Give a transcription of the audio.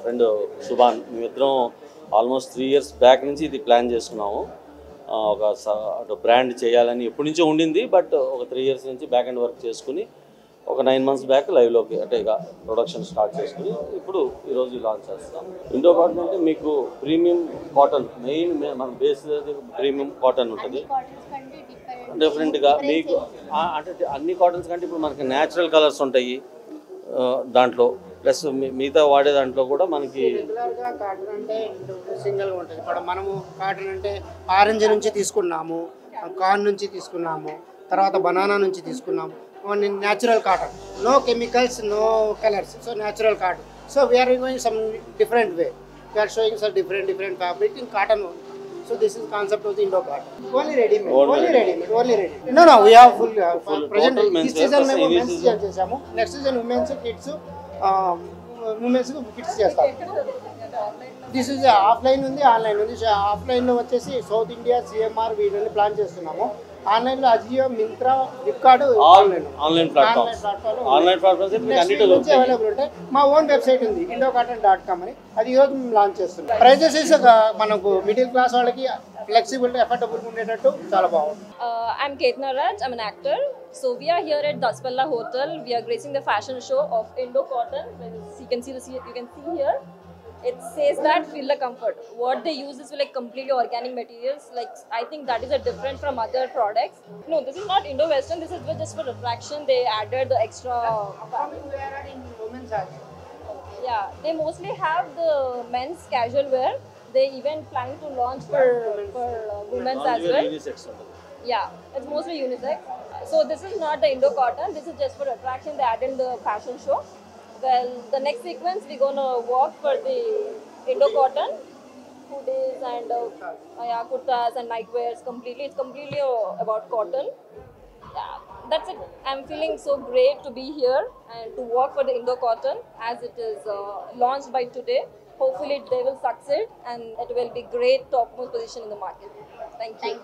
Friend Subhan మేమిద్దరం almost 3 years back నుంచి ఇది ప్లాన్ చేసుకున్నాము. ఒక బ్రాండ్ చేయాలని ఎప్పటి నుంచో ఉండింది. బట్ ఒక 3 years నుంచి బ్యాక్ అండ్ వర్క్ చేసుకుని ఒక 9 months బ్యాక్ లైవ్లోకి అంటే ఇక ప్రొడక్షన్ స్టార్ట్ చేసుకుని ఇప్పుడు ఈరోజు లాంచ్ చేస్తాం. ఇండో కాటన్ అంటే మీకు ప్రీమియం కాటన్, మెయిన్ మన బేస్ ప్రీమియం కాటన్ ఉంటుంది. డిఫరెంట్గా మీకు అంటే అన్ని కాటన్స్ కంటే ఇప్పుడు మనకి న్యాచురల్ కలర్స్ ఉంటాయి దాంట్లో. ప్లస్ మిగతా వాడే దాంట్లో కూడా మనకి రెగ్యులర్గా కాటన్ అంటే సింగిల్గా ఉంటుంది. ఇప్పుడు మనము కాటన్ అంటే ఆరెంజ్ నుంచి తీసుకున్నాము, కార్న్ నుంచి తీసుకున్నాము, తర్వాత బనానా నుంచి తీసుకున్నాము. Natural cotton, no chemicals, no colours, so natural cotton. So we are going some different way, we are showing some different fabric in cotton. So this is concept of the Indo cotton. Only ready-made. No, we have full present. This season మేము men's చేసాము. Next season women's kids, women's kids చేస్తాము. This is offline ఉంది, online ఉంది. ఆఫ్లైన్లో వచ్చేసి south India, CMR వీటిని plan చేస్తున్నాము. ఆన్లైన్లో Ajio, Myntra, Flipkart, online platforms available ఉంటాయి. మా ఓన్ వెబ్సైట్ ఉంది indocotton.com అని, అది ఈరోజు మేము లాంచ్ చేస్తున్నాం. ప్రైజెస్ మనకు మిడిల్ క్లాస్ వాళ్ళకి ఫ్లెక్సిబుల్, ఎఫర్డబుల్ ఉండేటట్టు చాలా బాగుంది. I'm Ketna Raj, I'm an actor. So we are here at Daspalla Hotel. We are gracing the fashion show of Indo Cotton. You can see here. It says that feel the comfort. What they use is like completely organic materials. Like I think that is a different from other products. No, this is not Indo-Western. This is just for refraction. They added the extra. Yeah, they mostly have the men's casual wear. They even planning to launch for women's as well. Yeah, it's mostly unisex. So this is not the Indo Cotton. This is just for attraction. They added in the fashion show. Well, the next sequence we're gonna walk for the Indo Cotton hoodies and kurtas and nightwears. It's completely about cotton. Yeah, that's it. I'm feeling so great to be here and to walk for the Indo Cotton as it is launched by today. Hopefully they will succeed and it will be great topmost position in the market. Thank you.